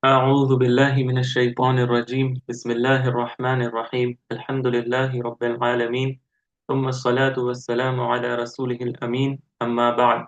أعوذ بالله من الشيطان الرجيم بسم الله الرحمن الرحيم الحمد لله رب العالمين ثم الصلاة والسلام على رسوله الأمين أما بعد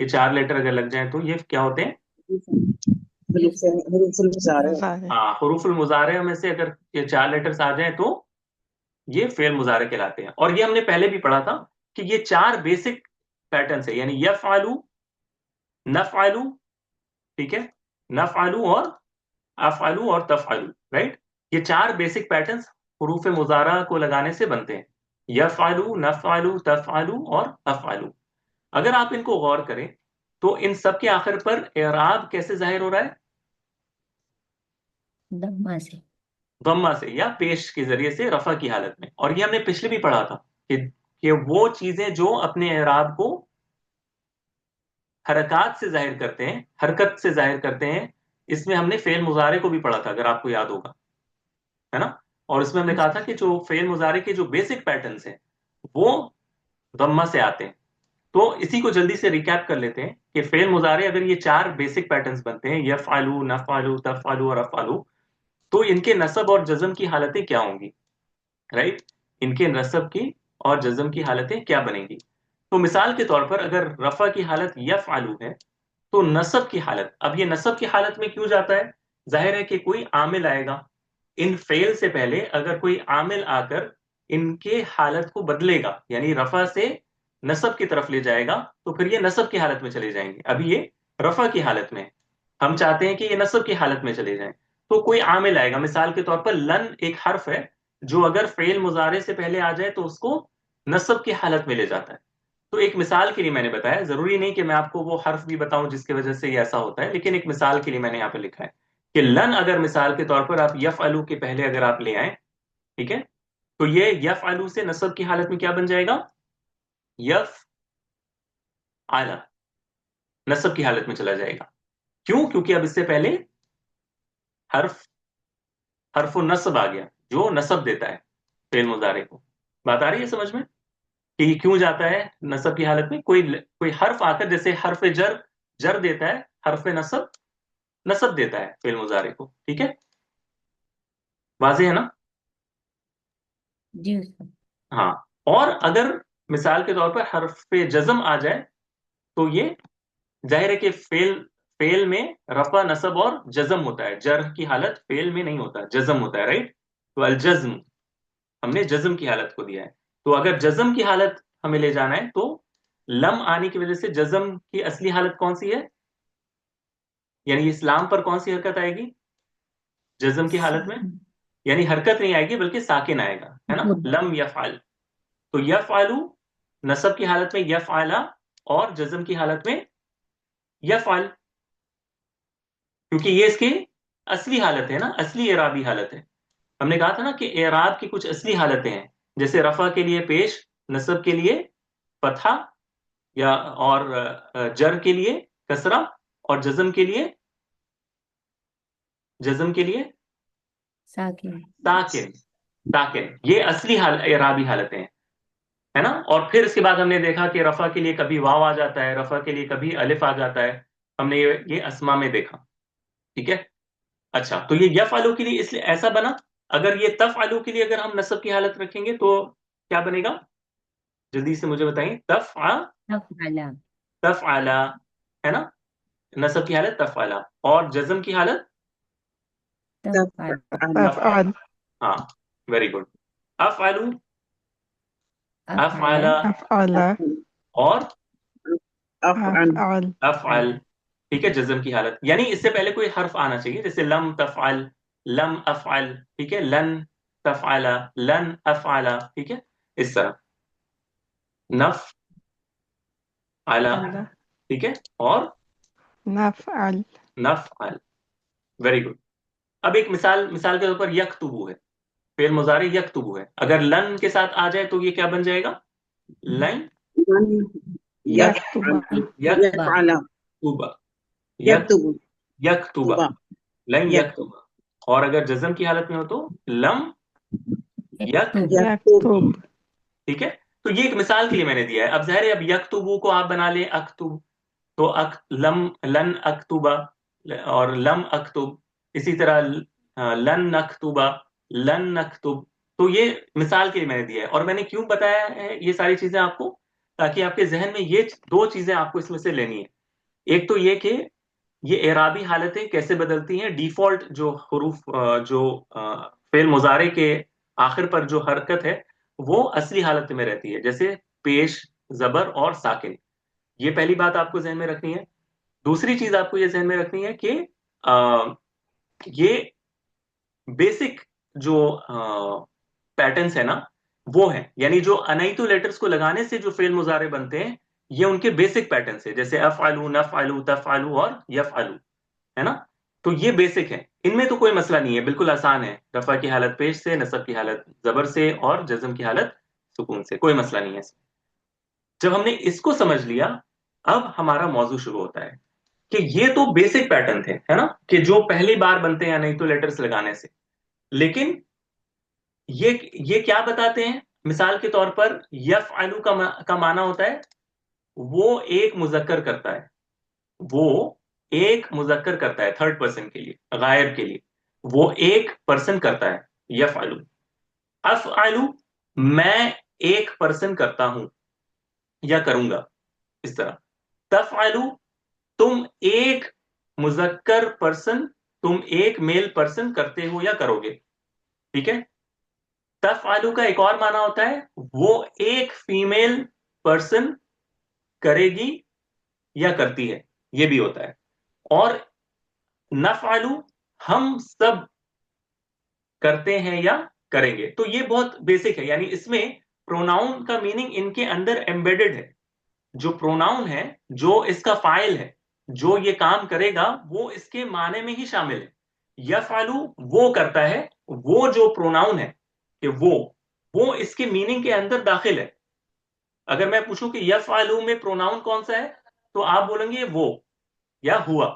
یہ 4 لیٹر اگر لگ جائیں تو یہ کیا ہوتے ہیں؟ حروف المضارع. ہاں، حروف المضارع میں سے اگر یہ 4 لیٹرز آ جائیں تو یہ فعل مضارع کہلاتے ہیں. اور یہ ہم نے پہلے بھی پڑھا تھا کہ یہ 4 بیسک پیٹرنس ہے، یعنی یفعلو، نفعلو، ٹھیک ہے، نفعلو اور افعلو اور تفعلو، رائٹ. یہ 4 بیسک پیٹرنس حروف مضارع کو لگانے سے بنتے ہیں، یفعلو، نفعلو، تفعلو اور افعلو. اگر آپ ان کو غور کریں تو ان سب کے آخر پر اعراب کیسے ظاہر ہو رہا ہے؟ دما سے. ضمہ سے یا پیش کے ذریعے سے رفع کی حالت میں. اور یہ ہم نے پچھلے بھی پڑھا تھا کہ وہ چیزیں جو اپنے اعراب کو حرکات سے ظاہر کرتے ہیں، حرکت سے ظاہر کرتے ہیں، اس میں ہم نے فعل مضارع کو بھی پڑھا تھا اگر آپ کو یاد ہوگا، ہے نا. اور اس میں ہم نے کہا تھا کہ جو فعل مضارع کے جو بیسک پیٹرنس ہیں وہ ضمہ سے آتے ہیں. تو اسی کو جلدی سے ریکیپ کر لیتے ہیں کہ فعل مضارع اگر یہ 4 بیسک پیٹرنس بنتے ہیں، یفعلو، نفعلو، تفعلو اور افعلو، تو ان کے نصب اور جزم کی حالتیں کیا ہوں گی، رائٹ. ان کے نصب کی اور جزم کی حالتیں کیا بنیں گی؟ تو مثال کے طور پر اگر رفع کی حالت یفعلو ہے تو نصب کی حالت، اب یہ نصب کی حالت میں کیوں جاتا ہے؟ ظاہر ہے کہ کوئی عامل آئے گا ان فعل سے پہلے. اگر کوئی عامل آ کر ان کے حالت کو بدلے گا، یعنی رفع سے نصب کی طرف لے جائے گا، تو پھر یہ نصب کی حالت میں چلے جائیں گے. ابھی یہ رفع کی حالت میں، ہم چاہتے ہیں کہ یہ نصب کی حالت میں چلے جائیں. تو کوئی عامل آئے گا، مثال کے طور پر لن ایک حرف ہے جو اگر فعل مضارع سے پہلے آ جائے تو اس کو نصب کی حالت میں لے جاتا ہے. تو ایک مثال کے لیے میں نے بتایا، ضروری نہیں کہ میں آپ کو وہ حرف بھی بتاؤں جس کی وجہ سے یہ ایسا ہوتا ہے، لیکن ایک مثال کے لیے میں نے یہاں پہ لکھا ہے کہ لن اگر مثال کے طور پر آپ یفعلو کے پہلے اگر آپ لے آئیں، ٹھیک ہے، تو یہ یفعلو سے نصب کی حالت میں کیا بن جائے گا؟ یف آلہ، نصب کی حالت میں چلا جائے گا. کیوں؟ کیونکہ اب اس سے پہلے حرف نصب آ گیا جو نصب دیتا ہے فعل مضارع کو. بات آ رہی ہے سمجھ میں کہ یہ کیوں جاتا ہے نصب کی حالت میں؟ کوئی حرف آ کر، جیسے حرف جر دیتا ہے، حرف نصب دیتا ہے فعل مضارع کو. ٹھیک ہے، واضح ہے نا؟ جی استاد. ہاں. اور اگر مثال کے طور پر حرف جزم آ جائے تو یہ ظاہر ہے کہ فعل میں رفع، نصب اور جزم ہوتا ہے. جر کی حالت فعل میں نہیں ہوتا، جزم ہوتا ہے، رائٹ. تو الجزم، ہم نے جزم کی حالت کو دیا ہے. تو اگر جزم کی حالت ہمیں لے جانا ہے تو لم آنے کی وجہ سے جزم کی اصلی حالت کون سی ہے؟ یعنی اسلام پر کون سی حرکت آئے گی جزم کی حالت میں؟ یعنی حرکت نہیں آئے گی بلکہ ساکن آئے گا، ہے نا. لم یفعل، تو یفعلو نصب کی حالت میں یفعلا اور جزم کی حالت میں یفعل، کیونکہ یہ اس کی اصلی حالت ہے نا، اصلی اعرابی حالت ہے. ہم نے کہا تھا نا کہ اعراب کی کچھ اصلی حالتیں ہیں، جیسے رفع کے لیے پیش، نصب کے لیے فتحہ، یا اور جر کے لیے کسرہ، اور جزم کے لیے ساکن. ساکن. یہ اصلی اعرابی حالتیں ہیں، ہے نا. اور پھر اس کے بعد ہم نے دیکھا کہ رفع کے لیے کبھی واو آ جاتا ہے، رفع کے لیے کبھی الف آ جاتا ہے. ہم نے یہ اسما میں دیکھا. ٹھیک ہے. اچھا، تو یہ یفعلو کے لیے اس لیے ایسا بنا. اگر یہ تفعلو کے لیے اگر ہم نصب کی حالت رکھیں گے تو کیا بنے گا؟ جلدی سے مجھے بتائیں. تفعلا. تفعلا، ہے نا. نصب کی حالت تفعلا، اور جزم کی حالت تفعل. أفعل. ہاں، ویری گڈ. افعلو، افعل. افعلا، أفعل. اور أفعل. افعل. ٹھیک ہے، جزم کی حالت، یعنی اس سے پہلے کوئی حرف آنا چاہیے، جیسے لم تفعل، لم افعل. ٹھیک ہے، لن تفعلا، لن افعلا. ٹھیک ہے، اس طرح نف علا. ٹھیک ہے، اور نفعل. نفعل. Very good. اب ایک مثال کے طور پر یکتبو ہے، فعل مضارع یکتبو ہے. اگر لن کے ساتھ آ جائے تو یہ کیا بن جائے گا؟ لن يكتب. يفعل. یکتبا، يكتب. لن یکتبا. اور اگر جزم کی حالت میں ہو تو لم يكتب. ٹھیک ہے. تو یہ ایک مثال کے لیے میں نے دیا ہے. اب ظاہر ہے اب یکتبو کو آپ بنا لیں اکتب، تو لن اکتبا اور لم اکتب. اسی طرح لن نکتبا، لن نکتب. تو یہ مثال کے لیے میں نے دیا ہے. اور میں نے کیوں بتایا ہے یہ ساری چیزیں آپ کو؟ تاکہ آپ کے ذہن میں یہ دو چیزیں آپ کو اس میں سے لینی ہے. ایک تو یہ کہ یہ اعرابی حالتیں کیسے بدلتی ہیں. ڈیفالٹ جو حروف جو فعل مضارع کے آخر پر جو حرکت ہے وہ اصلی حالت میں رہتی ہے, جیسے پیش, زبر اور ساکن. یہ پہلی بات آپ کو ذہن میں رکھنی ہے. دوسری چیز آپ کو یہ ذہن میں رکھنی ہے کہ یہ بیسک جو پیٹرنس ہے نا وہ ہیں, یعنی جو انیتو لیٹرز کو لگانے سے جو فعل مضارع بنتے ہیں یہ ان کے بیسک پیٹرنس ہے, جیسے افعلو, نفعلو, تفعلو اور یفعلو, ہے نا. تو یہ بیسک ہے, ان میں تو کوئی مسئلہ نہیں ہے, بالکل آسان ہے. رفع کی حالت پیش سے, نصب کی حالت زبر سے اور جزم کی حالت سکون سے, کوئی مسئلہ نہیں ہے. جب ہم نے اس کو سمجھ لیا اب ہمارا موضوع شروع ہوتا ہے کہ یہ تو بیسک پیٹرن تھے, ہے نا, کہ جو پہلی بار بنتے ہیں نہیں تو لیٹرز لگانے سے. لیکن یہ کیا بتاتے ہیں؟ مثال کے طور پر یفعلو کا معنی ہوتا ہے وہ ایک مذکر کرتا ہے, وہ ایک مذکر کرتا ہے تھرڈ پرسن کے لیے, غائب کے لیے وہ ایک پرسن کرتا ہے یفعلو. افعلو میں ایک پرسن کرتا ہوں یا کروں گا, اس طرح. تفعلو تم ایک مذکر پرسن, تم ایک میل پرسن کرتے ہو یا کرو گے, ٹھیک ہے. تفعلو کا ایک اور معنی ہوتا ہے وہ ایک فیمیل پرسن کرے گی یا کرتی ہے, یہ بھی ہوتا ہے. اور نفعلو ہم سب کرتے ہیں یا کریں گے. تو یہ بہت بیسک ہے, یعنی اس میں پروناؤن کا میننگ ان کے اندر ایمبیڈڈ ہے. جو پروناؤن ہے, جو اس کا فاعل ہے, جو یہ کام کرے گا وہ اس کے معنی میں ہی شامل ہے. یفعلو وہ کرتا ہے, وہ جو پروناؤن ہے کہ وہ اس کے میننگ کے اندر داخل ہے. اگر میں پوچھوں کہ یفعلو میں پروناؤن کون سا ہے تو آپ بولیں گے وہ یا ہوا,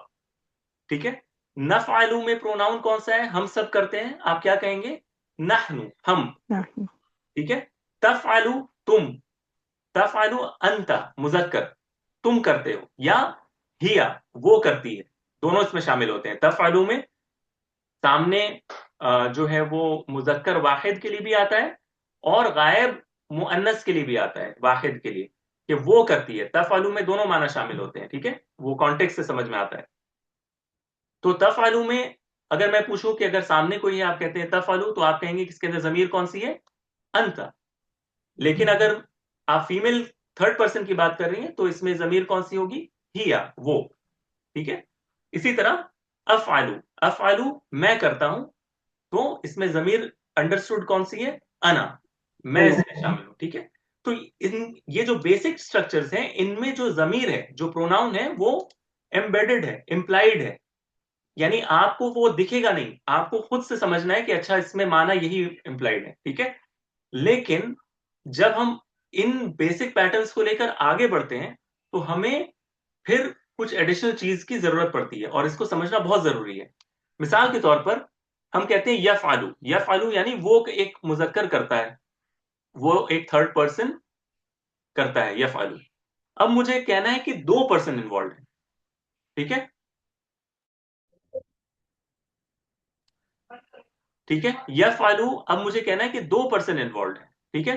ٹھیک ہے. نفعلو میں پروناؤن کون سا ہے؟ ہم سب کرتے ہیں, آپ کیا کہیں گے؟ نحنو, ہم, نحن ٹھیک ہے. تفعلو تم, تفعلو انت مذکر, تم کرتے ہو, یا ہیا وہ کرتی ہے, دونوں اس میں شامل ہوتے ہیں. تفعلو میں سامنے جو ہے وہ مذکر واحد کے لیے بھی آتا ہے اور غائب مؤنث کے لیے بھی آتا ہے, واحد کے لیے کہ وہ کرتی ہے. تفعلو میں دونوں معنی شامل ہوتے ہیں, ٹھیک ہے, وہ کانٹیکس سے سمجھ میں آتا ہے. تو تفعلو میں اگر میں پوچھوں کہ اگر سامنے کوئی ہے آپ کہتے ہیں تفعلو, تو آپ کہیں گے کس کے اندر ضمیر کون سی ہے؟ انت. لیکن اگر آپ فیمیل تھرڈ پرسن کی بات کر رہی ہیں تو اس میں ضمیر کون سی ہوگی؟ ہیا, وہ, ٹھیک ہے. اسی طرح افعلو, افعلو میں کرتا ہوں, تو اس میں ضمیر انڈرسٹوڈ کون سی ہے؟ انا, میں اس میں شامل ہوں, ٹھیک ہے. تو یہ جو بیسک سٹرکچرز ہیں ان میں جو ضمیر ہے, جو پروناؤن ہے, وہ ایمبیڈڈ ہے, امپلائیڈ ہے, یعنی آپ کو وہ دکھے گا نہیں, آپ کو خود سے سمجھنا ہے کہ اچھا اس میں معنی یہی امپلائیڈ ہے, ٹھیک ہے. لیکن جب ہم ان بیسک پیٹرنز کو لے کر آگے بڑھتے ہیں تو ہمیں پھر کچھ ایڈیشنل چیز کی ضرورت پڑتی ہے اور اس کو سمجھنا بہت ضروری ہے. مثال کے طور پر ہم کہتے ہیں یفعلو, یفعلو یعنی وہ ایک مذکر کرتا ہے, وہ ایک تھرڈ پرسن کرتا ہے یفعلو. اب مجھے کہنا ہے کہ دو پرسن انوالوڈ ہیں, ٹھیک ہے, ٹھیک ہے. یفعلو اب مجھے کہنا ہے کہ دو پرسن انوالوڈ ہیں, ٹھیک ہے.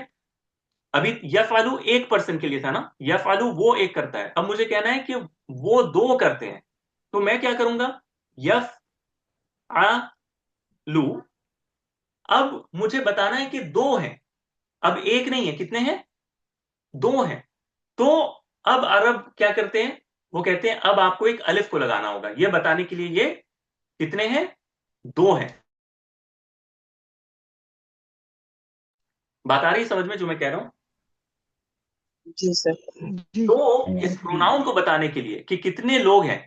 ابھی یفعلو ایک پرسن کے لیے تھا نا, یفعلو وہ ایک کرتا ہے, اب مجھے کہنا ہے کہ وہ دو کرتے ہیں, تو میں کیا کروں گا؟ یفعلو. اب مجھے بتانا ہے کہ دو ہیں, اب ایک نہیں ہے, کتنے ہیں؟ دو ہیں. تو اب عرب کیا کرتے ہیں؟ وہ کہتے ہیں اب آپ کو ایک الف کو لگانا ہوگا یہ بتانے کے لیے یہ کتنے ہیں؟ دو ہیں. بات آ رہی ہے سمجھ میں جو میں کہہ رہا ہوں؟ جی سر. جی تو اس پروناؤن کو بتانے کے لیے کہ کتنے لوگ ہیں,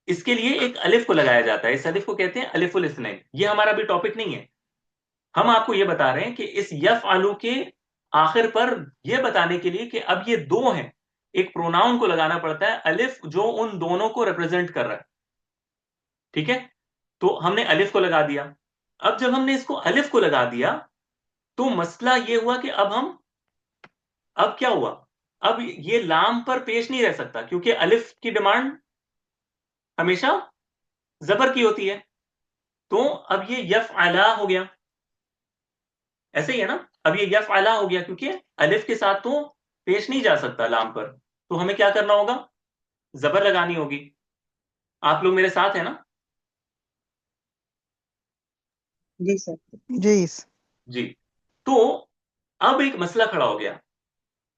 اس کے لیے ایک الف کو لگایا جاتا ہے, اس الف کو کہتے ہیں الف الاثنین. یہ ہمارا بھی ٹاپک نہیں ہے, ہم آپ کو یہ بتا رہے ہیں کہ اس یفعلو کے آخر پر یہ بتانے کے لیے کہ اب یہ دو ہیں, ایک پروناؤن کو لگانا پڑتا ہے الف جو ان دونوں کو ریپرزینٹ کر رہا ہے, ٹھیک ہے. تو ہم نے الف کو لگا دیا. اب جب ہم نے اس کو الف کو لگا دیا تو مسئلہ یہ ہوا کہ اب کیا ہوا؟ اب یہ لام پر پیش نہیں رہ سکتا کیونکہ الف کی ڈیمانڈ ہمیشہ زبر کی ہوتی ہے. تو اب یہ یفعلا ہو گیا, ایسے ہی ہے نا, اب یہ یفعلا ہو گیا کیونکہ الف کے ساتھ تو پیش نہیں جا سکتا لام پر، تو ہمیں کیا کرنا ہوگا؟ زبر لگانی ہوگی. آپ لوگ میرے ساتھ ہیں نا؟ جی سر. جی جی. تو اب ایک مسئلہ کھڑا ہو گیا.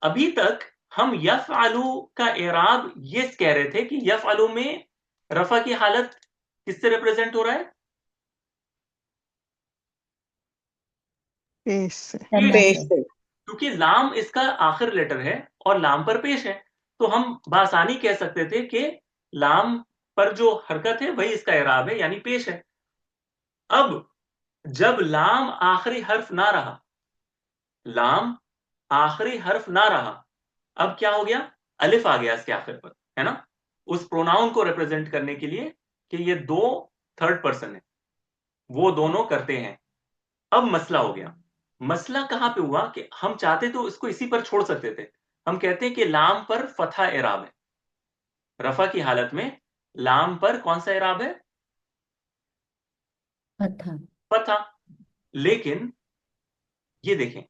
ابھی تک ہم یفعلو کا اعراب یہ کہہ رہے تھے کہ یفعلو میں رفع کی حالت کس سے ریپرزینٹ ہو رہا ہے؟ پیش سے. پیش سے. کیونکہ لام اس کا آخر لیٹر ہے اور لام پر پیش ہے، تو ہم بآسانی کہہ سکتے تھے کہ لام پر جو حرکت ہے وہی اس کا اعراب ہے، یعنی پیش ہے. اب جب لام آخری حرف نہ رہا، لام آخری حرف نہ رہا، اب کیا ہو گیا؟ الف آ گیا اس کے آخر پر، ہے نا، اس پروناؤن کو ریپرزینٹ کرنے کے لیے کہ یہ دو تھرڈ پرسن ہے، وہ دونوں کرتے ہیں. اب مسئلہ ہو گیا. مسئلہ کہاں پہ ہوا کہ ہم چاہتے تو اس کو اسی پر چھوڑ سکتے تھے. ہم کہتے ہیں کہ لام پر فتح اعراب ہے. رفع کی حالت میں لام پر کون سا اعراب ہے؟ فتح. لیکن یہ دیکھیں،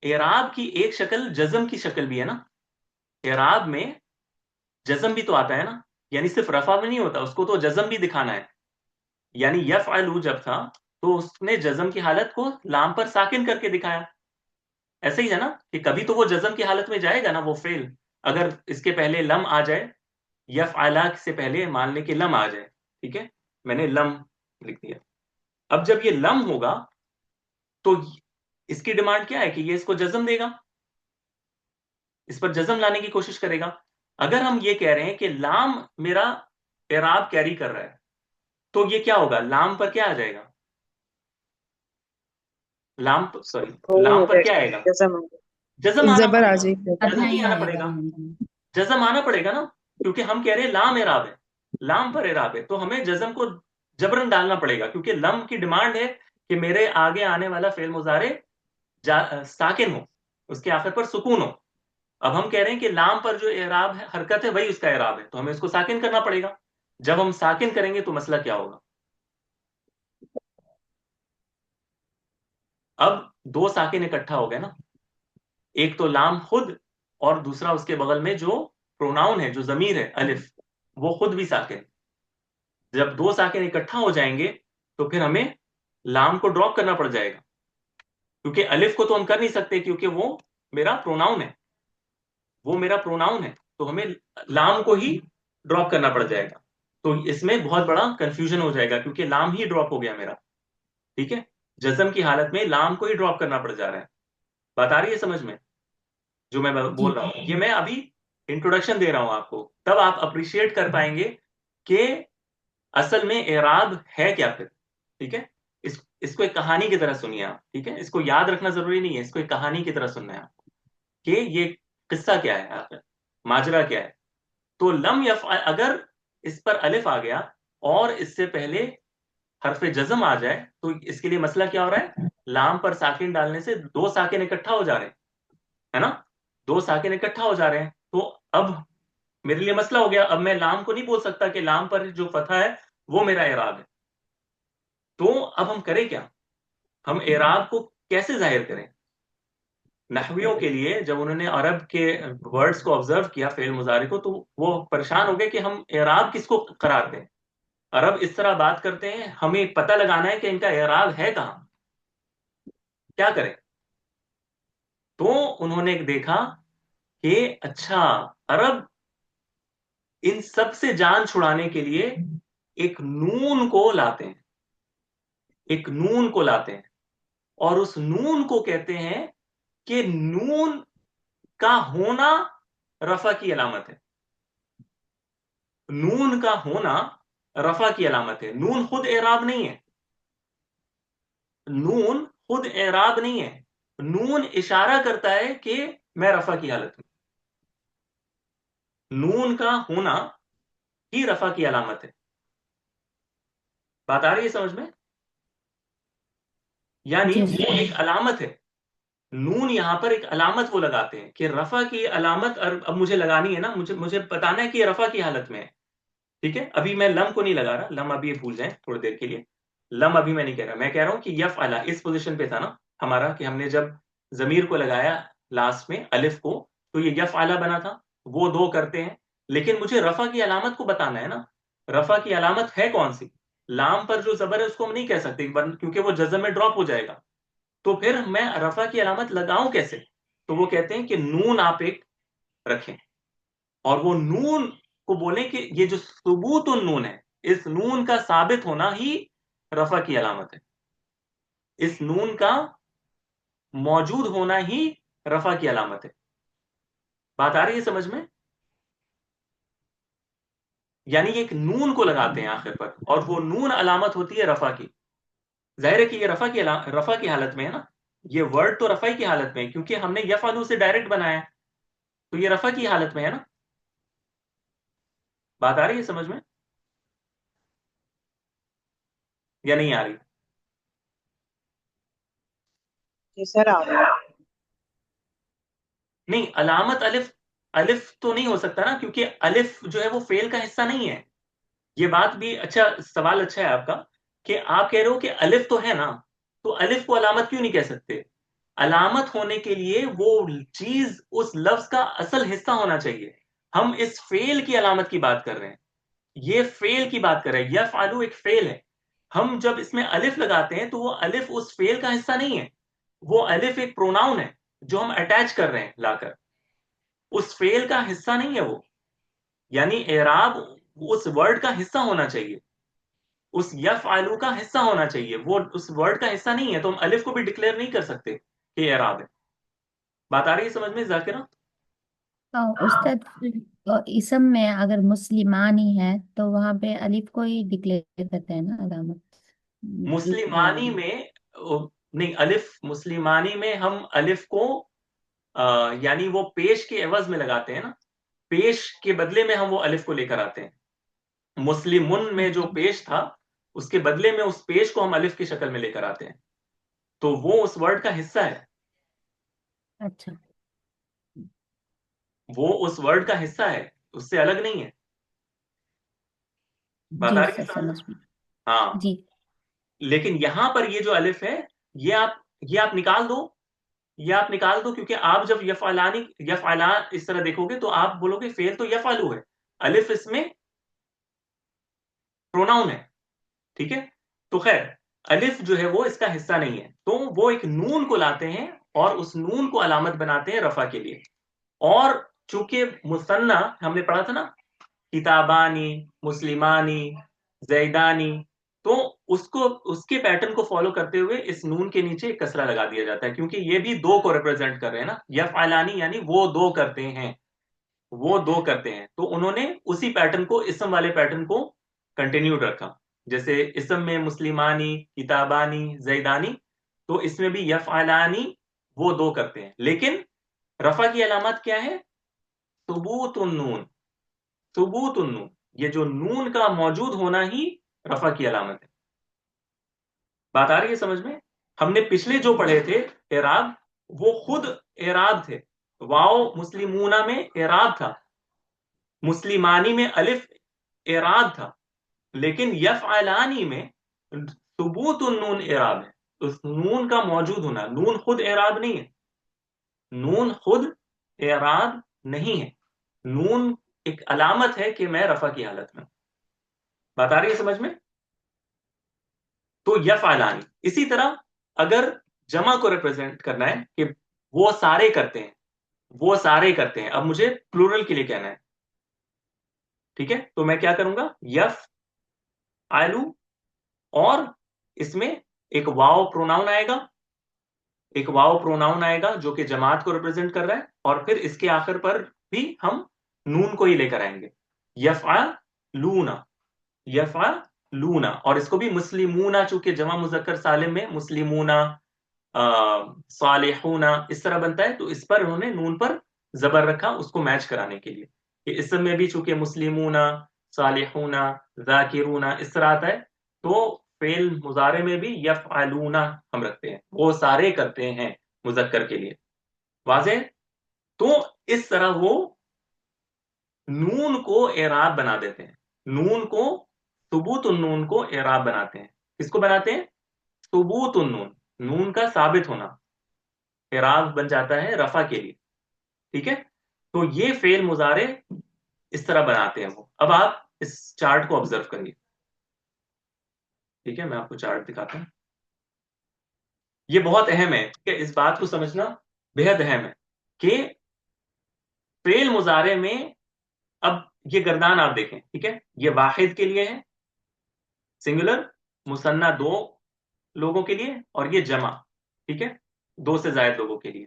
اعراب کی ایک شکل جزم کی شکل بھی ہے نا. اعراب میں جزم بھی تو آتا ہے نا، یعنی صرف رفع میں نہیں ہوتا، اس کو تو جزم بھی دکھانا ہے. یعنی یفعلو جب تھا تو اس نے جزم کی حالت کو لام پر ساکن کر کے دکھایا. ایسے ہی ہے نا کہ کبھی تو وہ جزم کی حالت میں جائے گا نا وہ فعل، اگر اس کے پہلے لم آ جائے، یفعلا سے پہلے مان لیں کہ لم آ جائے. ٹھیک ہے، میں نے لم لکھ دیا. اب جب یہ لم ہوگا تو اس کی ڈیمانڈ کیا ہے کہ یہ اس کو جزم دے گا، اس پر جزم لانے کی کوشش کرے گا. اگر ہم یہ کہہ رہے ہیں کہ لام میرا اعراب کیری کر رہا ہے، تو یہ کیا ہوگا؟ لام پر کیا آ جائے گا؟ لام پر کیا آئے گا؟ جزم آنا زبر پڑے آ گا. جائے گی. جزم نہیں آنا پڑے گا، جزم آنا پڑے گا نا، کیونکہ ہم کہہ رہے ہیں لام اعراب ہے، لام پر اعراب ہے، تو ہمیں جزم کو جبرن ڈالنا پڑے گا، کیونکہ لم کی ڈیمانڈ ہے کہ میرے آگے آنے والا فعل مضارع ساکن ہو، اس کے آخر پر سکون ہو. اب ہم کہہ رہے ہیں کہ لام پر جو اعراب ہے، حرکت ہے، وہی اس کا اعراب ہے، تو ہمیں اس کو ساکن کرنا پڑے گا. جب ہم ساکن کریں گے تو مسئلہ کیا ہوگا؟ اب دو ساکن اکٹھا ہو گئے نا، ایک تو لام خود اور دوسرا اس کے بغل میں جو پروناؤن ہے، جو ضمیر ہے الف، وہ خود بھی ساکن. جب دو ساکن اکٹھا ہو جائیں گے تو پھر ہمیں لام کو ڈراپ کرنا پڑ جائے گا، کیونکہ الف کو تو ہم کر نہیں سکتے کیونکہ وہ میرا پروناؤن ہے، وہ میرا پروناؤن ہے، تو ہمیں لام کو ہی ڈراپ کرنا پڑ جائے گا. تو اس میں بہت بڑا کنفیوژن ہو جائے گا کیونکہ لام ہی ڈراپ ہو گیا میرا. ٹھیک ہے، جزم کی حالت میں لام کو ہی ڈراپ کرنا پڑ جا رہا ہے. بات آ رہی ہے سمجھ میں جو میں بول رہا ہوں؟ یہ میں ابھی انٹروڈکشن دے رہا ہوں آپ کو، تب آپ اپریشیٹ کر پائیں گے کہ اصل میں اعراب ہے کیا پھر. ٹھیک ہے، اس کو ایک کہانی کی طرح سنیے آپ. ٹھیک ہے، اس کو یاد رکھنا ضروری نہیں ہے، اس کو ایک کہانی کی طرح سننا ہے آپ کو کہ یہ قصہ کیا ہے، آخر ماجرا کیا ہے. تو لم یفعل اگر اس پر الف آ گیا اور اس سے پہلے حرف جزم آ جائے تو اس کے لیے مسئلہ کیا ہو رہا ہے؟ لام پر ساکن ڈالنے سے دو ساکن اکٹھا ہو جا رہے ہیں، ہے نا، دو ساکن اکٹھا ہو جا رہے ہیں. تو اب میرے لیے مسئلہ ہو گیا، اب میں لام کو نہیں بول سکتا کہ لام پر جو فتح ہے وہ میرا اعراب ہے. تو اب ہم کریں کیا؟ ہم اعراب کو کیسے ظاہر کریں؟ نحویوں کے لیے جب انہوں نے عرب کے ورڈز کو آبزرو کیا فعل مضارع کو، تو وہ پریشان ہو گئے کہ ہم اعراب کس کو قرار دیں. عرب اس طرح بات کرتے ہیں، ہمیں پتہ لگانا ہے کہ ان کا اعراب ہے کہاں، کیا کریں؟ تو انہوں نے دیکھا کہ اچھا، عرب ان سب سے جان چھڑانے کے لیے ایک نون کو لاتے ہیں، ایک نون کو لاتے ہیں، اور اس نون کو کہتے ہیں کہ نون کا ہونا رفع کی علامت ہے. نون کا ہونا رفع کی علامت ہے. نون خود اعراب نہیں ہے، نون خود اعراب نہیں ہے، نون اشارہ کرتا ہے کہ میں رفع کی حالت میں. نون کا ہونا ہی رفع کی علامت ہے. بات آ رہی ہے سمجھ میں؟ یعنی وہ ایک علامت ہے. نون یہاں پر ایک علامت وہ لگاتے ہیں کہ رفع کی علامت اب مجھے لگانی ہے نا، مجھے بتانا ہے کہ یہ رفع کی حالت میں ہے. ٹھیک ہے، ابھی میں لم کو نہیں لگا رہا، لم ابھی بھول جائیں تھوڑی دیر کے لیے. لم ابھی میں نہیں کہہ رہا، میں کہہ رہا ہوں کہ یفعل اس پوزیشن پہ تھا نا ہمارا، کہ ہم نے جب ضمیر کو لگایا لاسٹ میں الف کو، تو یہ یفعل بنا تھا، وہ دو کرتے ہیں، لیکن مجھے رفع کی علامت کو بتانا ہے نا، رفع کی علامت ہے کون سی؟ لام پر جو زبر ہے اس کو ہم نہیں کہہ سکتے کیونکہ وہ جزم میں ڈراپ ہو جائے گا، تو پھر میں رفع کی علامت لگاؤں کیسے؟ تو وہ کہتے ہیں کہ نون آپ ایک رکھیں، اور وہ نون کو بولیں کہ یہ جو ثبوت النون ہے، اس نون کا ثابت ہونا ہی رفع کی علامت ہے، اس نون کا موجود ہونا ہی رفع کی علامت ہے۔ بات آ رہی ہے سمجھ میں؟ یعنی ایک نون کو لگاتے ہیں آخر پر، اور وہ نون علامت ہوتی ہے رفع کی۔ ظاہر ہے کہ یہ رفع کی حالت میں ہے نا، یہ ورڈ تو رفع کی حالت میں ہے کیونکہ ہم نے یفعلو سے ڈائریکٹ بنایا ہے، تو یہ رفع کی حالت میں ہے نا۔ بات آ رہی ہے سمجھ میں یا نہیں آ رہی؟ جی سر آ رہا ہے۔ نہیں، علامت الف، الف تو نہیں ہو سکتا نا، کیونکہ الف جو ہے وہ فعل کا حصہ نہیں ہے۔ یہ بات بھی اچھا سوال اچھا ہے آپ کا کہ آپ کہہ رہے ہو کہ الف تو ہے نا، تو الف کو علامت کیوں نہیں کہہ سکتے؟ علامت ہونے کے لیے وہ چیز اس لفظ کا اصل حصہ ہونا چاہیے۔ ہم اس فعل کی علامت کی بات کر رہے ہیں، یہ فعل کی بات کر رہے ہیں، یفعلو ایک فعل ہے، ہم جب اس میں الف لگاتے ہیں تو وہ الف اس فعل کا حصہ نہیں ہے، وہ الف ایک پروناؤن ہے جو ہم اٹیچ کر رہے ہیں لا کر، اس فعل کا حصہ نہیں ہے وہ، یعنی اعراب اس ورڈ کا حصہ ہونا چاہیے، اس یفعلو کا حصہ ہونا چاہیے، وہ اس ورڈ کا حصہ نہیں ہے، تو ہم الف کو بھی ڈکلیئر نہیں کر سکتے کہ اعراب ہے۔ بات آ رہی ہے سمجھ میں ذاکرہ؟ استاد اسم میں اگر مسلمانی ہے تو وہاں پہ الف کو ہی ڈکلیئر کرتے ہیں نا علامت، دوسری مسلمانی علامت۔ میں نہیں، الف مسلمانی میں ہم الف کو یعنی وہ پیش کے عوض میں لگاتے ہیں نا، پیش کے بدلے میں ہم وہ الف کو لے کر آتے ہیں۔ مسلمن میں جو پیش تھا اس کے بدلے میں اس پیش کو ہم الف کی شکل میں لے کر آتے ہیں، تو وہ اس ورڈ کا حصہ ہے، اچھا وہ اس ورڈ کا حصہ ہے، اس سے الگ نہیں ہے۔ بات جی آ رہی ہے سر سمجھ میں؟ سمجھ میں۔ ہاں، جی لیکن یہاں پر یہ جو الف ہے، یہ آپ یہ آپ نکال دو، یہ آپ نکال دو، کیونکہ آپ جب یفعلانی یفعلان اس طرح دیکھو گے تو آپ بولو گے فعل تو یفعلو ہے، الف اس میں پروناؤن ہے، ٹھیک ہے؟ تو خیر، الف جو ہے وہ اس کا حصہ نہیں ہے، تو وہ ایک نون کو لاتے ہیں اور اس نون کو علامت بناتے ہیں رفع کے لیے۔ اور چونکہ مثنیٰ ہم نے پڑھا تھا نا، کتابانی، مسلمانی، زیدانی، تو اس کے پیٹرن کو فالو کرتے ہوئے اس نون کے نیچے ایک کسرہ لگا دیا جاتا ہے، کیونکہ یہ بھی دو کو ریپرزینٹ کر رہے ہیں نا، یفعلانی یعنی وہ دو کرتے ہیں، وہ دو کرتے ہیں، تو انہوں نے اسی پیٹرن کو، اسم والے پیٹرن کو کنٹینیو رکھا، جیسے اسم میں مسلمانی، کتابانی، زیدانی، تو اس میں بھی یفعلانی وہ دو کرتے ہیں، لیکن رفع کی علامت کیا ہے؟ ثبوت النون، ثبوت النون، یہ جو نون کا موجود ہونا ہی رفع کی علامت ہے۔ بات آ رہی ہے سمجھ میں؟ ہم نے پچھلے جو پڑھے تھے اعراب، وہ خود اعراب تھے، واو مسلمونہ میں اعراب تھا، مسلمانی میں الف اعراب تھا، لیکن یفعلانی میں ثبوت النون اعراب ہے، اس نون کا موجود ہونا، نون خود اعراب نہیں ہے، نون خود اعراب نہیں ہے، نون ایک علامت ہے کہ میں رفع کی حالت میں۔ بات آ رہی ہے سمجھ میں؟ تو یفعلانی، اسی طرح اگر جمع کو ریپرزینٹ کرنا ہے کہ وہ سارے کرتے ہیں، وہ سارے کرتے ہیں، اب مجھے پلورل کے لیے کہنا ہے، ٹھیک ہے؟ تو میں کیا کروں گا؟ یف آئلو، اور اس میں ایک واو پروناؤن آئے گا، ایک واو پروناؤن آئے گا جو کہ جماعت کو ریپرزینٹ کر رہا ہے، اور پھر اس کے آخر پر بھی ہم نون کو ہی لے کر آئیں گے، یفعلون، یفعلون، اور اس کو بھی مسلمون، چونکہ جمع مذکر سالم میں مسلمون، صالحون اس طرح بنتا ہے، تو اس پر انہوں نے نون پر زبر رکھا اس کو میچ کرانے کے لیے، کہ اسم میں بھی چونکہ مسلمون، صالحون، ذاکرون اس طرح آتا ہے، تو فعل مضارع میں بھی یفعلون ہم رکھتے ہیں، وہ سارے کرتے ہیں مذکر کے لیے، واضح؟ تو اس طرح وہ نون کو اعراب بنا دیتے ہیں، نون کو، ثبوت النون کو اعراب بناتے ہیں، کس کو بناتے ہیں؟ ثبوت النون، نون کا ثابت ہونا، اعراب بن جاتا ہے رفع کے لیے. ٹھیک ہے, تو یہ فعل مضارع اس طرح بناتے ہیں وہ. اب آپ اس چارٹ کو آبزرو کریے. ٹھیک ہے, میں آپ کو چارٹ دکھاتا ہوں. یہ بہت اہم ہے کہ اس بات کو سمجھنا بےحد اہم ہے کہ فعل مضارع میں اب یہ گردان آپ دیکھیں. ٹھیک ہے, یہ واحد کے لیے ہے سنگولر, مثنیٰ دو لوگوں کے لیے, اور یہ جمع. ٹھیک ہے, دو سے زائد لوگوں کے لیے.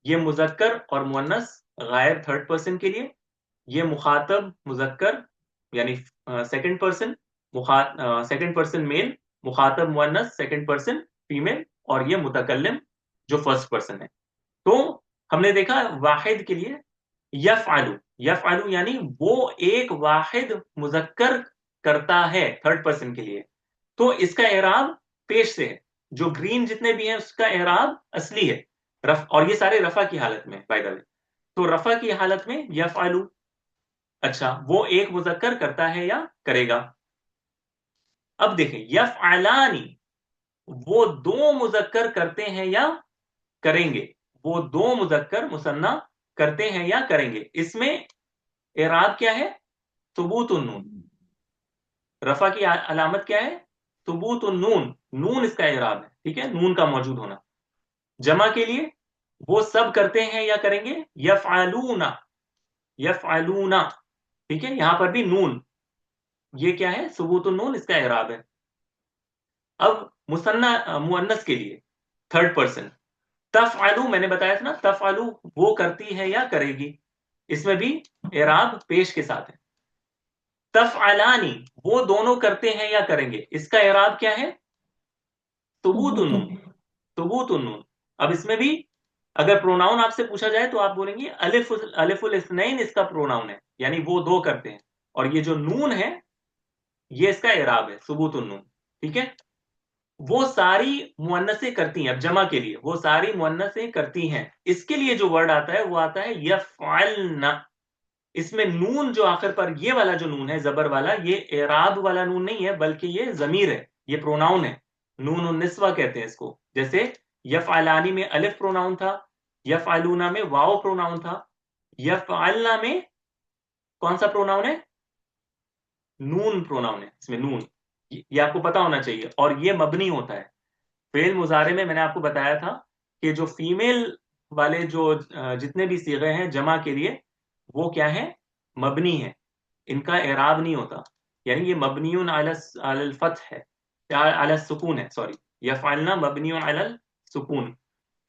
یہ مذکر اور مؤنث غائب تھرڈ پرسن کے لیے. یہ مخاطب مذکر یعنی second person, second person male, مخاطب مؤنث سیکنڈ پرسن فیمیل, اور یہ متکلم جو فرسٹ پرسن ہے. تو ہم نے دیکھا واحد کے لیے یفعلو, یفعلو یعنی وہ ایک واحد مذکر کرتا ہے تھرڈ پرسن کے لیے. تو اس کا اعراب پیش سے ہے. جو گرین جتنے بھی ہیں اس کا اعراب اصلی ہے اور یہ سارے رفع کی حالت میں بائی دا وے. تو رفع کی حالت میں یفعلو, اچھا وہ ایک مذکر کرتا ہے یا کرے گا. اب دیکھیں یفعلانی, وہ دو مذکر کرتے ہیں یا کریں گے. وہ دو مذکر مثنیٰ کرتے ہیں یا کریں گے. اس میں اعراب کیا ہے؟ ثبوت النون. رفع کی علامت کیا ہے؟ ثبوت النون. نون اس کا اعراب ہے. ٹھیک ہے, نون کا موجود ہونا. جمع کے لیے وہ سب کرتے ہیں یا کریں گے, یفعلون, یفعلون. ٹھیک ہے, یہاں پر بھی نون, یہ کیا ہے؟ ثبوت النون, اس کا اعراب ہے. اب مثنیٰ مؤنث کے لیے تھرڈ پرسن تفعلو, میں نے بتایا تھا نا, تفعلو وہ کرتی ہے یا کرے گی. اس میں بھی اعراب پیش کے ساتھ ہے. تفعلانی وہ دونوں کرتے ہیں یا کریں گے. اس کا اعراب کیا ہے؟ ثبوت النون, ثبوت النون. اب اس میں بھی اگر پروناؤن آپ سے پوچھا جائے تو آپ بولیں گے الف الاثنین اس کا پروناؤن ہے, یعنی وہ دو کرتے ہیں. اور یہ جو نون ہے یہ اس کا اعراب ہے ثبوت النون. ٹھیک ہے, وہ ساری مؤنثیں کرتی ہیں. اب جمع کے لیے وہ ساری مؤنثیں کرتی ہیں. اس کے لیے جو ورڈ آتا ہے وہ آتا ہے یفعلن. اس میں نون جو آخر پر یہ والا جو نون ہے زبر والا, یہ اعراب والا نون نہیں ہے بلکہ یہ ضمیر ہے, یہ پروناؤن ہے. نون النسوہ کہتے ہیں اس کو. جیسے یفعلانی میں الف پروناؤن تھا, یفعلونا میں واو پروناؤن تھا, یفعلنا میں کون سا پروناؤن ہے؟ نون پروناؤن ہے. اس میں نون, یہ آپ کو پتا ہونا چاہیے. اور یہ مبنی ہوتا ہے. فعل مضارع میں نے آپ کو بتایا تھا کہ جو فیمیل والے جو جتنے بھی صیغے ہیں جمع کے لیے وہ کیا ہے؟ مبنی ہے. ان کا اعراب نہیں ہوتا, یعنی یہ مبنیون علی الفتح ہے, علی السکون ہے, سوری, یفعلنا مبنیون علی السکون,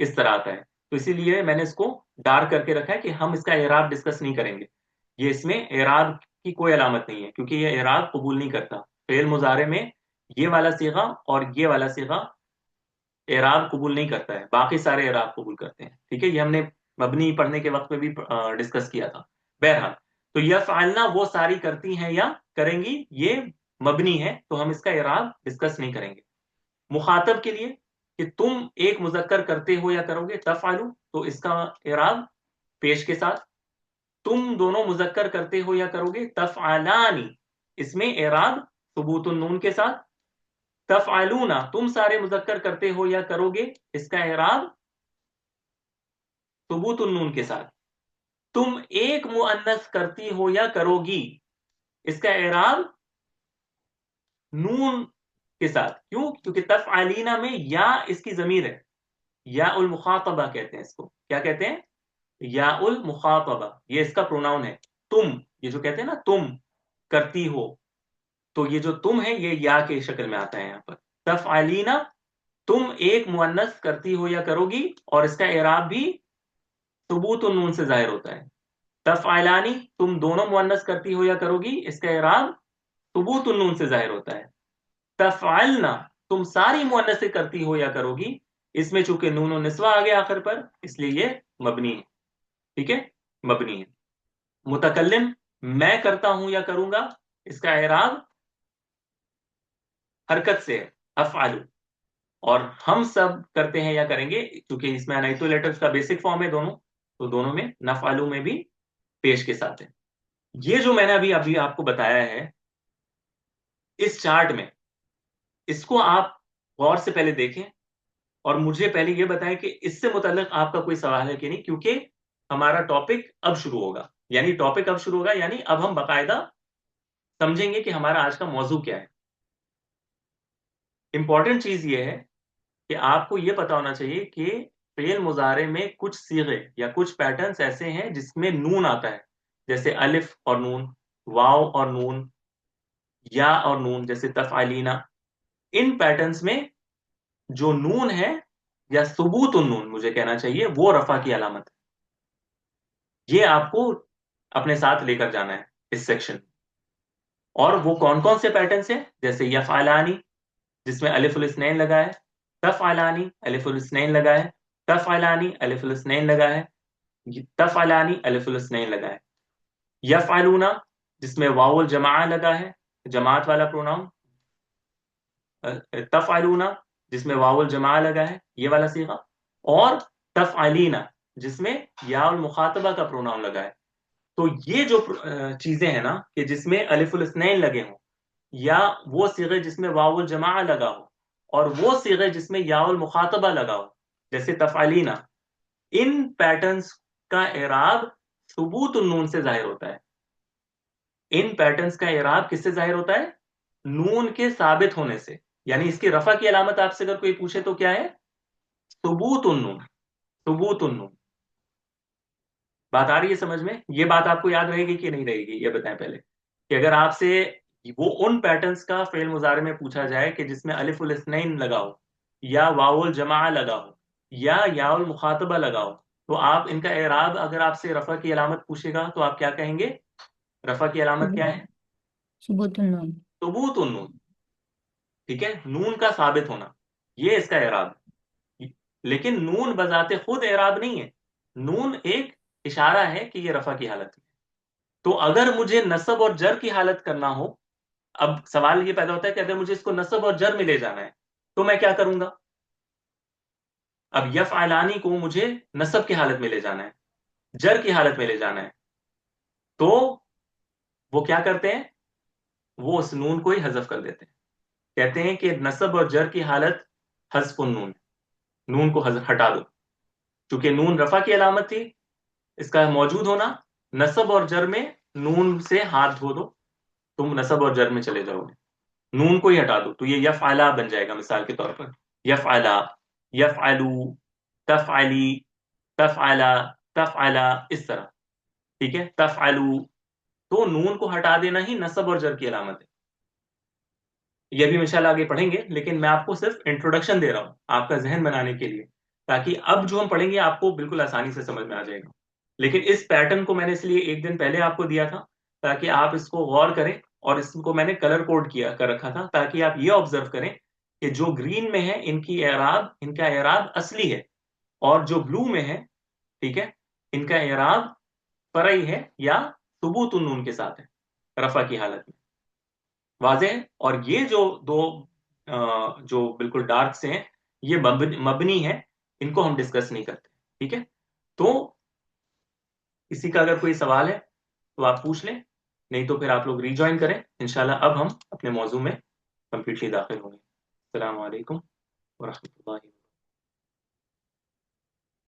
اس طرح آتا ہے. تو اسی لیے میں نے اس کو ڈارک کر کے رکھا ہے کہ ہم اس کا اعراب ڈسکس نہیں کریں گے. یہ اس میں اعراب کی کوئی علامت نہیں ہے کیونکہ یہ اعراب قبول نہیں کرتا. فعل مضارع میں یہ والا صیغہ اور یہ والا صیغہ اعراب قبول نہیں کرتا ہے, باقی سارے اعراب قبول کرتے ہیں. ٹھیک ہے, یہ ہم نے مبنی پڑھنے کے وقت میں بھی ڈسکس کیا تھا. بہرحال تو یفعلنا وہ ساری کرتی ہیں یا کریں گی, یہ مبنی ہے تو ہم اس کا اعراب ڈسکس نہیں کریں گے. مخاطب کے لیے کہ تم ایک مذکر کرتے ہو یا کرو گے, تفعلو, تو اس کا اعراب پیش کے ساتھ. تم دونوں مذکر کرتے ہو یا کرو گے, تفعلانی, اس میں اعراب ثبوت النون کے ساتھ. تفعلون تم سارے مذکر کرتے ہو یا کرو گے, اس کا اعراب ثبوت النون کے ساتھ. تم ایک مؤنث کرتی ہو یا کرو گی, اس کا اعراب نون کے ساتھ. کیوں؟ کیونکہ تفعلینا میں یا اس کی ضمیر ہے, یا المخاطبہ کہتے ہیں اس کو. کیا کہتے ہیں؟ یا المخاطبہ, یہ اس کا پروناؤن ہے. تم, یہ جو کہتے ہیں نا تم کرتی ہو, تو یہ جو تم ہے یہ یا کے شکل میں آتا ہے یہاں پر. تفعلینا تم ایک مؤنث کرتی ہو یا کرو گی, اور اس کا اعراب بھی ثبوت النون سے ظاہر ہوتا ہے. تفعلانی تم دونوں مؤنث کرتی ہو یا کرو گی, اس کا اعراب ثبوت النون سے ظاہر ہوتا ہے. تفعلنا تم ساری مؤنثیں کرتی ہو یا کرو گی, اس میں چونکہ نون و نسوہ آ گیا آخر پر اس لیے یہ مبنی ہے. ٹھیک ہے, مبنی ہے. متکلم میں کرتا ہوں یا کروں گا, اس کا اعراب حرکت سے ہے, افعلو. اور ہم سب کرتے ہیں یا کریں گے, کیونکہ اس میں انیتو لیٹرز کا بیسک فارم ہے دونوں, تو دونوں میں نفعلو میں بھی پیش کے ساتھ ہے. یہ جو میں نے ابھی آپ کو بتایا ہے اس چارٹ میں, اس کو آپ غور سے پہلے دیکھیں اور مجھے پہلے یہ بتائیں کہ اس سے متعلق آپ کا کوئی سوال ہے کہ نہیں، کیونکہ ہمارا ٹاپک اب شروع ہوگا، یعنی ٹاپک اب شروع ہوگا، یعنی اب ہم باقاعدہ سمجھیں گے کہ ہمارا آج کا موضوع کیا ہے. امپورٹنٹ چیز یہ ہے کہ آپ کو یہ پتا ہونا چاہیے کہ فعل مضارع میں کچھ صیغے یا کچھ پیٹرنز ایسے ہیں جس میں نون آتا ہے، جیسے الف اور نون، واو اور نون، یا اور نون، جیسے تفعلینا. ان پیٹرنز میں جو نون ہے یا ثبوت النون مجھے کہنا چاہیے، وہ رفع کی علامت ہے. یہ آپ کو اپنے ساتھ لے کر جانا ہے اس سیکشن. اور وہ کون کون سے پیٹرنز ہیں؟ جیسے یفعلانی جس میں الف الاثنین لگا ہے، تفعلانی الف الاثنین لگا ہے، تفعلانی الف الاثنین لگا ہے، تفعلانی الف الاثنین لگا ہے. یفعلونا جس میں واو الجماعہ لگا ہے، جماعت والا پروناؤن. تفعلونا جس میں واو الجماعہ لگا ہے، یہ والا صیغہ. اور تفعلینا جس میں یا المخاطبہ کا پروناؤن لگا ہے. تو یہ جو چیزیں ہیں نا کہ جس میں الف الاثنین لگے ہوں، یا وہ صیغے جس میں واو الجماعہ لگا ہو، اور وہ صیغے جس میں یا المخاطبہ لگا ہو جیسے تفعلینا، ان پیٹرنز کا اعراب ثبوت النون سے ظاہر ہوتا ہے. ان پیٹرنز کا اعراب کس سے ظاہر ہوتا ہے؟ نون کے ثابت ہونے سے. یعنی اس کی رفع کی علامت آپ سے اگر کوئی پوچھے تو کیا ہے؟ ثبوت النون. ثبوت النون. بات آ رہی ہے سمجھ میں؟ یہ بات آپ کو یاد رہے گی کہ نہیں رہے گی؟ یہ بتائیں پہلے کہ اگر آپ سے وہ ان پیٹرنز کا فعل مضارع میں پوچھا جائے کہ جس میں الف الاثنین لگا ہو، یا واو الجماعہ لگا ہو، یا المخاطبہ لگا ہو، تو آپ ان کا اعراب اگر آپ سے رفع کی علامت پوچھے گا تو آپ کیا کہیں گے؟ رفع کی علامت کیا ہے؟ ثبوت النون. ثبوت النون. ٹھیک ہے، نون کا ثابت ہونا، یہ اس کا اعراب. لیکن نون بذات خود اعراب نہیں ہے، نون ایک اشارہ ہے کہ یہ رفع کی حالت ہے. تو اگر مجھے نصب اور جر کی حالت کرنا ہو، اب سوال یہ پیدا ہوتا ہے کہ اگر مجھے اس کو نصب اور جر میں لے جانا ہے تو میں کیا کروں گا؟ اب یفعلانی کو مجھے نصب کی حالت میں لے جانا ہے، جر کی حالت میں لے جانا ہے، تو وہ کیا کرتے ہیں؟ وہ اس نون کو ہی حذف کر دیتے ہیں. کہتے ہیں کہ نصب اور جر کی حالت حذف النون، نون کو ہٹا دو. چونکہ نون رفع کی علامت تھی، اس کا موجود ہونا، نصب اور جر میں نون سے ہاتھ دھو دو، تم نصب اور جر میں چلے جاؤ گے. نون کو ہی ہٹا دو تو یہ یفعلا بن جائے گا. مثال کے طور پر یفعلا، یفعلو، تفعلی، تفعلا، تفعلا، اس طرح. ٹھیک ہے، تفعلو. تو نون کو ہٹا دینا ہی نصب اور جر کی علامت ہے. یہ بھی انشاءاللہ آگے پڑھیں گے، لیکن میں آپ کو صرف انٹروڈکشن دے رہا ہوں آپ کا ذہن بنانے کے لیے، تاکہ اب جو ہم پڑھیں گے آپ کو بالکل آسانی سے سمجھ میں آ جائے گا. لیکن اس پیٹرن کو میں نے اس لیے ایک دن پہلے آپ کو دیا تھا تاکہ آپ اس کو غور کریں، اور اس کو میں نے کلر کوڈ کیا کر رکھا تھا تاکہ آپ یہ آبزرو کریں کہ جو گرین میں ہے ان کی اعراب، ان کا اعراب اصلی ہے، اور جو بلو میں ہے، ٹھیک ہے، ان کا اعراب فرعی ہے یا ثبوت النون کے ساتھ ہے رفع کی حالت میں. واضح ہے؟ اور یہ جو دو جو بالکل ڈارک سے ہیں یہ مبنی ہے، ان کو ہم ڈسکس نہیں کرتے. ٹھیک ہے، تو کسی کا اگر کوئی سوال ہے تو آپ پوچھ لیں، نہیں تو پھر آپ لوگ ری جوائن کریں. انشاءاللہ اب ہم اپنے موضوع میں کمپلیٹلی داخل ہوں گے. السلام علیکم ورحمۃ اللہ.